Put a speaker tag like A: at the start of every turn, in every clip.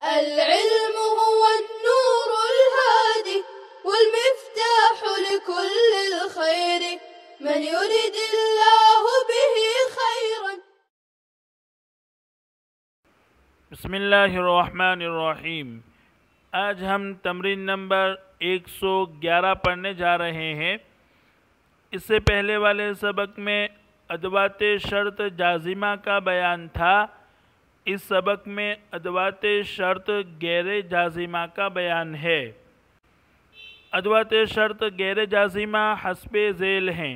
A: العلم هو النور الهادي والمفتاح لكل الخير من يريد الله به خيرا.
B: بسم اللہ الرحمن الرحیم. آج ہم تمرین نمبر 111 پڑھنے جا رہے ہیں. اس سے پہلے والے سبق میں ادوات شرط جازمہ کا بیان تھا. اس سبق میں ادوات شرط غیر جازمہ کا بیان ہے. ادوات شرط غیر جازمہ حسب ذیل ہیں: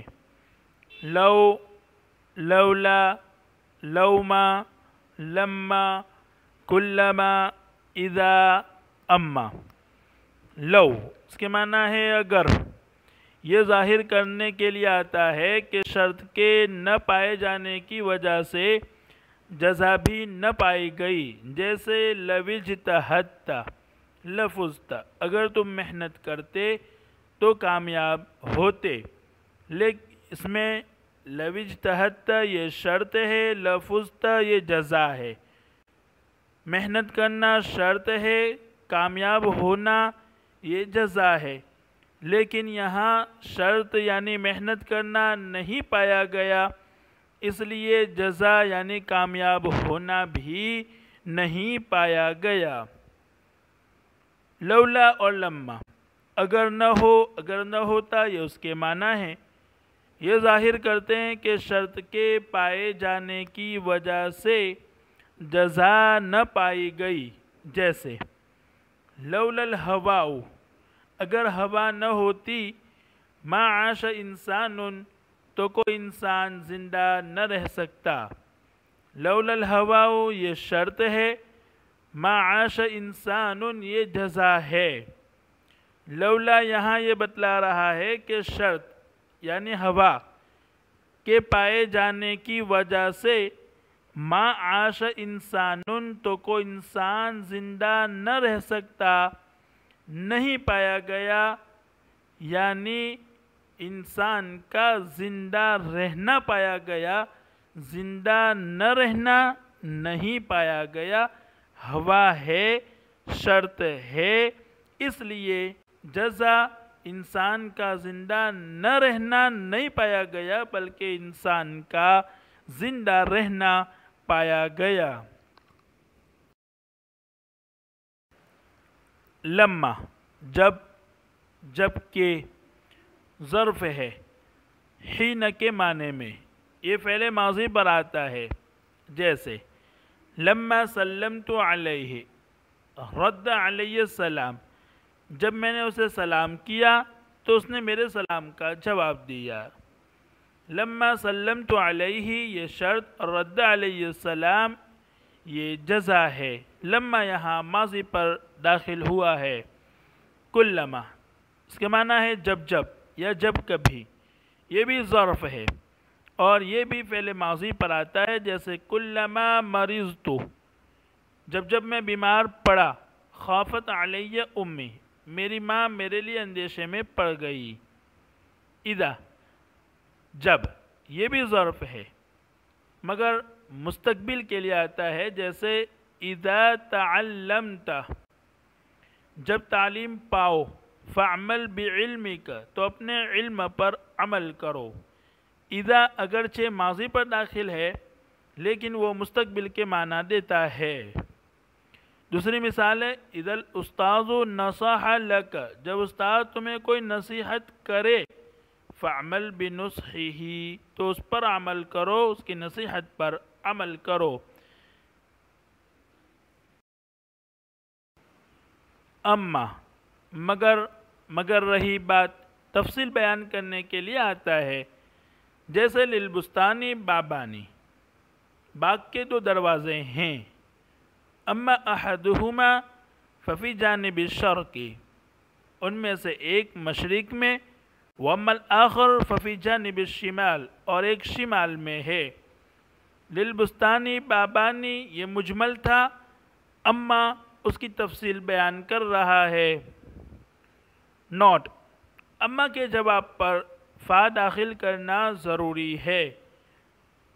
B: لو، لولا، لوما، لما، کلما، اذا، اما. لو اس کے معنی ہے اگر. یہ ظاہر کرنے کے لیے آتا ہے کہ شرط کے نہ پائے جانے کی وجہ سے جزا بھی نہ پائی گئی. جیسے لو اجتہدت لفظت، اگر تم محنت کرتے تو کامیاب ہوتے. لیکن اس میں لو اجتہدت یہ شرط ہے، لفظت یہ جزا ہے. محنت کرنا شرط ہے، کامیاب ہونا یہ جزا ہے. لیکن یہاں شرط یعنی محنت کرنا نہیں پایا گیا، اس لیے جزا یعنی کامیاب ہونا بھی نہیں پایا گیا. لولا اور لما اگر نہ ہو، اگر نہ ہوتا، یہ اس کے معنی ہیں. یہ ظاہر کرتے ہیں کہ شرط کے پائے جانے کی وجہ سے جزا نہ پائی گئی. جیسے لولا الہواء، اگر ہوا نہ ہوتی، ما عاش انسان، تو کوئی انسان زندہ نہ رہ سکتا. لولا الہواء یہ شرط ہے، ما عاش انسان یہ جزا ہے. لولا یہاں یہ بتلا رہا ہے کہ شرط یعنی ہوا کے پائے جانے کی وجہ سے ما عاش انسان، تو کوئی انسان زندہ نہ رہ سکتا، نہیں پایا گیا، یعنی انسان کا زندہ رہنا پایا گیا، زندہ نہ رہنا نہیں پایا گیا. ہوا ہے، شرط ہے، اس لیے جزا انسان کا زندہ نہ رہنا نہیں پایا گیا بلکہ انسان کا زندہ رہنا پایا گیا. لما جب، جب کہ ظرف ہے حین کے معنی میں. یہ فعل ماضی پر آتا ہے. جیسے لما سلمت علیہ رد علیہ السلام، جب میں نے اسے سلام کیا تو اس نے میرے سلام کا جواب دیا. لما سلمت علیہ یہ شرط، رد علیہ السلام یہ جزا ہے. لما یہاں ماضی پر داخل ہوا ہے. کلما اس کے معنی ہے جب جب یا جب کبھی. یہ بھی ظرف ہے اور یہ بھی فعل ماضی پر آتا ہے. جیسے کلما مرضت، جب جب میں بیمار پڑا. خافت علیہ امی، میری ماں میرے لیے اندیشے میں پڑ گئی. اذا جب، یہ بھی ظرف ہے مگر مستقبل کے لیے آتا ہے. جیسے اذا تعلمت، جب تعلیم پاؤ. فعمل بعلمک، تو اپنے علم پر عمل کرو. اذا اگرچہ ماضی پر داخل ہے لیکن وہ مستقبل کے معنی دیتا ہے. دوسری مثال ہے اذا الاستاذ نصح لک، جب استاد تمہیں کوئی نصیحت کرے. فعمل بنصحہ، تو اس پر عمل کرو، اس کی نصیحت پر عمل کرو. اما مگر رہی بات تفصیل بیان کرنے کے لیے آتا ہے. جیسے للبستانی بابانی، باغ کے دو دروازے ہیں. اما احدہما ففی جانب الشرق، ان میں سے ایک مشرق میں. واما الاخر ففی جانب الشمال، اور ایک شمال میں ہے. للبستانی بابانی یہ مجمل تھا. اما اس کی تفصیل بیان کر رہا ہے. نوٹ: اما کے جواب پر فا داخل کرنا ضروری ہے.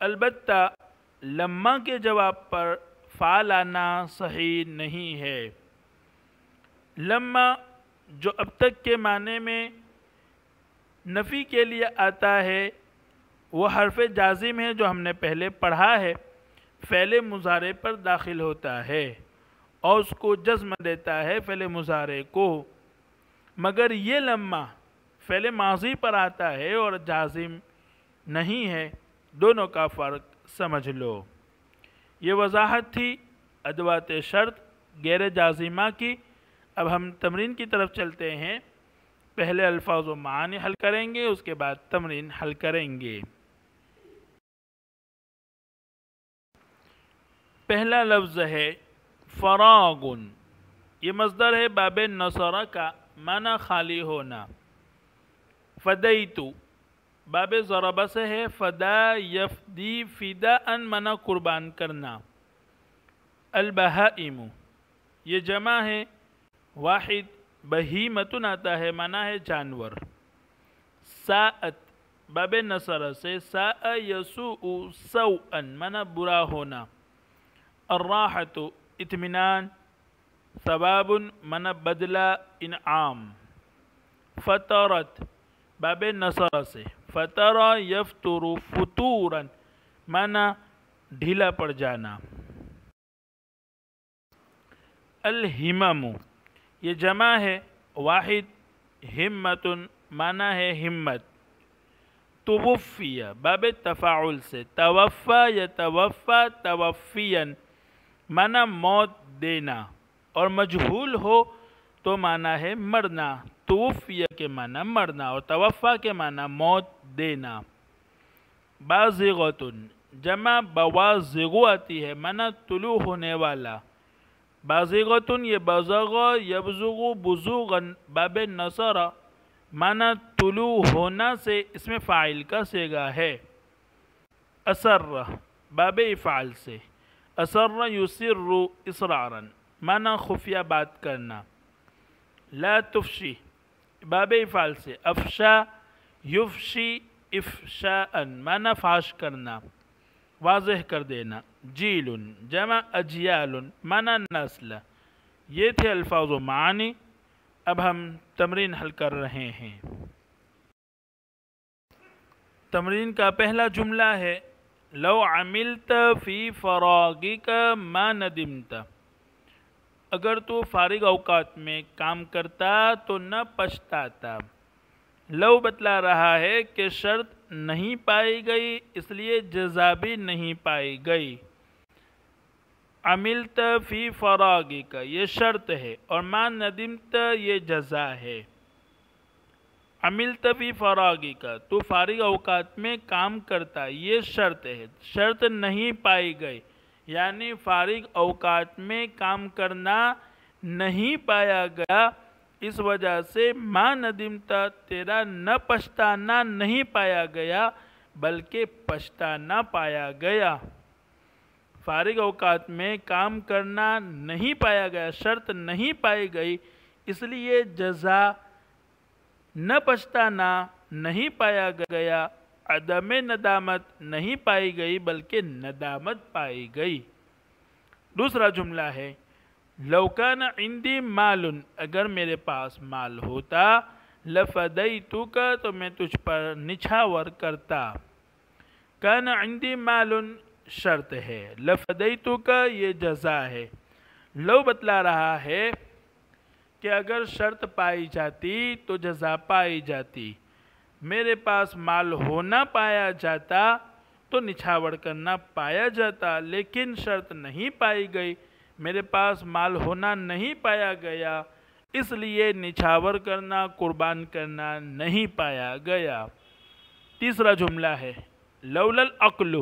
B: البتہ لما کے جواب پر فا لانا صحیح نہیں ہے۔ لما جو اب تک کے معنی میں نفی کے لیے آتا ہے وہ حرف جازم ہے جو ہم نے پہلے پڑھا ہے، فعل مضارع پر داخل ہوتا ہے اور اس کو جزم دیتا ہے فعل مضارع کو، مگر یہ لما فعل ماضی پر آتا ہے اور جازم نہیں ہے، دونوں کا فرق سمجھ لو۔ یہ وضاحت تھی ادوات شرط غیر جازمہ کی۔ اب ہم تمرین کی طرف چلتے ہیں۔ پہلے الفاظ و معانی حل کریں گے، اس کے بعد تمرین حل کریں گے۔ پہلا لفظ ہے فراغن، یہ مصدر ہے باب نصرہ کا، معنی خالی ہونا۔ فدیتو باب ضربہ سے ہے، فدا یفدی فداءً معنی قربان کرنا۔ البہائم یہ جمع ہے، واحد بہیمتن آتا ہے، معنی ہے جانور۔ ساءت باب نصرہ سے، ساء یسوء سوءً معنی برا ہونا۔ الراحت اطمینان، ثواب معنی بدلہ انعام۔ فطرت باب نصرہ سے، فطر یفتر فطوراً معنی ڈھیلا پڑ جانا۔ الہمم یہ جمع ہے، واحد ہمتن معنی ہے ہمت۔ توفی باب تفاعل سے، توفی یتوفی توفیاً معنی موت دینا، اور مجہول ہو تو معنی ہے مرنا۔ توفی کے معنی مرنا اور توفا کے معنی موت دینا۔ بازغۃ جمع بوازغ آتی ہے، معنی طلوع ہونے والا۔ بازغۃ یہ بزغ یبزغ بزوغاً باب نصرہ معنی طلوع ہونا سے اس میں فاعل کا صیغہ ہے۔ اسر باب افعال سے، اسر یسر اسراراً معنی خفیہ بات کرنا۔ لا تفشی باب افعال سے، افشا یفشی افشاءً معنی فاش کرنا، واضح کر دینا۔ جیل جمع اجیال معنی نسل۔ یہ تھے الفاظ و معانی۔ اب ہم تمرین حل کر رہے ہیں۔ تمرین کا پہلا جملہ ہے، لو عملت فی فراغک ما ندمت، اگر تو فارغ اوقات میں کام کرتا تو نہ پچھتاتا۔ لو بتلا رہا ہے کہ شرط نہیں پائی گئی، اس لیے جزا بھی نہیں پائی گئی۔ عملت فی فراغک یہ شرط ہے اور ما ندمت یہ جزا ہے۔ عملت فی فراغک تو فارغ اوقات میں کام کرتا، یہ شرط ہے، شرط نہیں پائی گئی یعنی فارغ اوقات میں کام کرنا نہیں پایا گیا، اس وجہ سے ما ندمت تیرا نہ پچھتانا نہیں پایا گیا بلکہ پچھتانا پایا گیا۔ فارغ اوقات میں کام کرنا نہیں پایا گیا، شرط نہیں پائی گئی، اس لیے جزا نہ پچھتانا نہیں پایا گیا، عدم ندامت نہیں پائی گئی بلکہ ندامت پائی گئی۔ دوسرا جملہ ہے، لو کان عندی مال، اگر میرے پاس مال ہوتا، لفدیتک تو میں تجھ پر نچھاور کرتا۔ کان عندی مال شرط ہے، لفدیتک یہ جزا ہے۔ لو بتلا رہا ہے کہ اگر شرط پائی جاتی تو جزا پائی جاتی، میرے پاس مال ہونا پایا جاتا تو نچھاور کرنا پایا جاتا، لیکن شرط نہیں پائی گئی، میرے پاس مال ہونا نہیں پایا گیا، اس لیے نچھاور کرنا قربان کرنا نہیں پایا گیا۔ تیسرا جملہ ہے، لولا العقل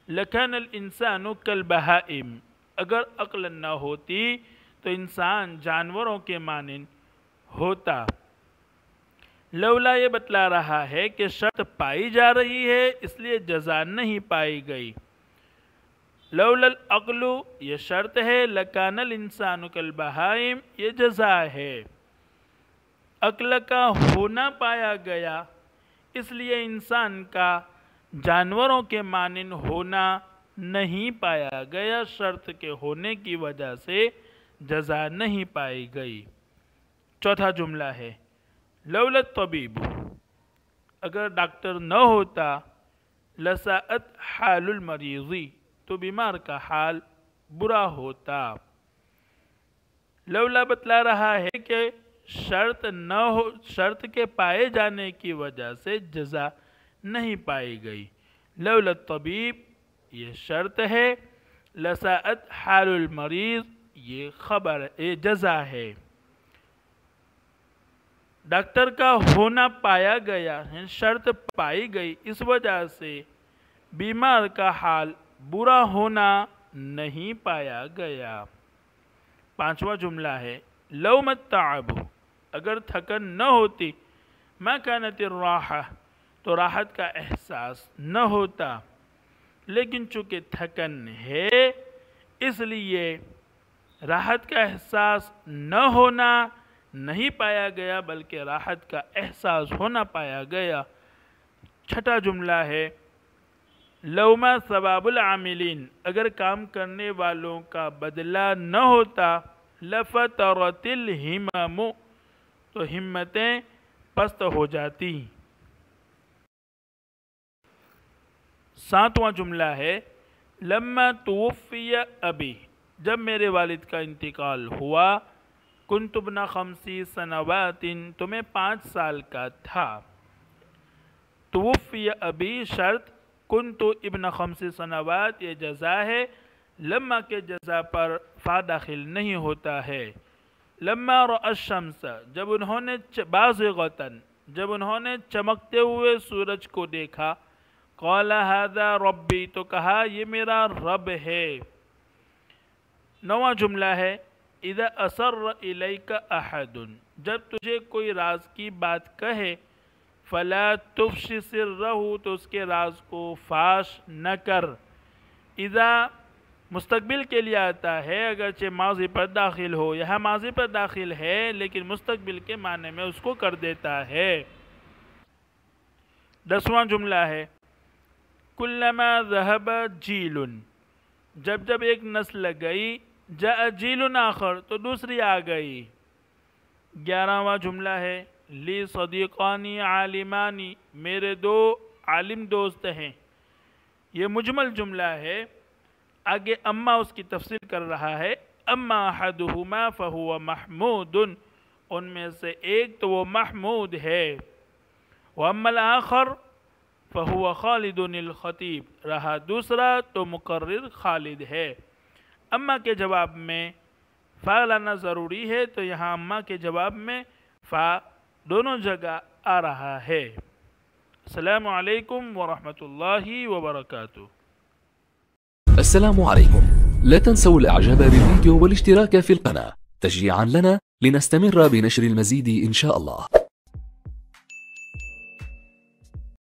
B: لکان الانسان کالبہائم، اگر عقل نہ ہوتی تو انسان جانوروں کے مانند ہوتا۔ لولا یہ بتلا رہا ہے کہ شرط پائی جا رہی ہے اس لیے جزا نہیں پائی گئی۔ لولا العقل یہ شرط ہے، لکان الانسان کالبہائم یہ جزا ہے۔ عقل کا ہونا پایا گیا اس لیے انسان کا جانوروں کے مانند ہونا نہیں پایا گیا، شرط کے ہونے کی وجہ سے جزا نہیں پائی گئی۔ چوتھا جملہ ہے لولا الطبیب، اگر ڈاکٹر نہ ہوتا لساءت حال المریضی، تو بیمار کا حال برا ہوتا۔ لولا بتلا رہا ہے کہ شرط کے پائے جانے کی وجہ سے جزا نہیں پائی گئی۔ لولا الطبیب یہ شرط ہے، لساءت حال المریض یہ خبر جزا ہے۔ ڈاکٹر کا ہونا پایا گیا، شرط پائی گئی، اس وجہ سے بیمار کا حال برا ہونا نہیں پایا گیا۔ پانچواں جملہ ہے لو ما التعب، اگر تھکن نہ ہوتی، ما كانت الراحہ تو راحت کا احساس نہ ہوتا، لیکن چونکہ تھکن ہے اس لیے راحت کا احساس نہ ہونا نہیں پایا گیا، بلکہ راحت کا احساس ہونا پایا گیا۔ چھٹا جملہ ہے لو ما ثواب العاملین، اگر کام کرنے والوں کا بدلہ نہ ہوتا، لفترت الہمم تو ہمتیں پست ہو جاتی۔ ساتواں جملہ ہے لما توفی ابی، جب میرے والد کا انتقال ہوا، کنت ابن 5 سنوات تو میں 5 سال کا تھا۔ توفی ابی شرط، کنت ابن 5 سنوات یہ جزا ہے، لما کے جزا پر فا داخل نہیں ہوتا ہے۔ لما رأى الشمس، جب انہوں نے بازغتاً، جب انہوں نے چمکتے ہوئے سورج کو دیکھا، قال هذا ربی تو کہا یہ میرا رب ہے۔ نواں جملہ ہے اذا اسر الیک احد، جب تجھے کوئی راز کی بات کہے، فلا تفش سرہ تو اس کے راز کو فاش نہ کر۔ اذا مستقبل کے لیے آتا ہے، اگرچہ ماضی پر داخل ہو، یہاں ماضی پر داخل ہے لیکن مستقبل کے معنی میں اس کو کر دیتا ہے۔ 10واں جملہ ہے کلما ذہب جیل، جب جب ایک نسل گئی، جاء جیل آخر تو دوسری آ گئی۔ 11واں جملہ ہے لی صدیقانی عالمانی، میرے 2 عالم دوست ہیں۔ یہ مجمل جملہ ہے، آگے اما اس کی تفصیل کر رہا ہے۔ اما احدہما فہو محمود، ان میں سے ایک تو وہ محمود ہے۔ واما الآخر فہو خالد الخطیب، رہا دوسرا تو مقرر خالد ہے۔ اما کے جواب میں فا لانا ضروری ہے، تو یہاں اما کے جواب میں فا دونوں جگہ آ رہا ہے۔ السلام علیکم ورحمۃ اللہ وبرکاتہ۔
C: السلام عليكم، لا تنسوا الاعجاب بالفيديو والاشتراك في القناة تشجيعا لنا لنستمر بنشر المزيد إن شاء الله.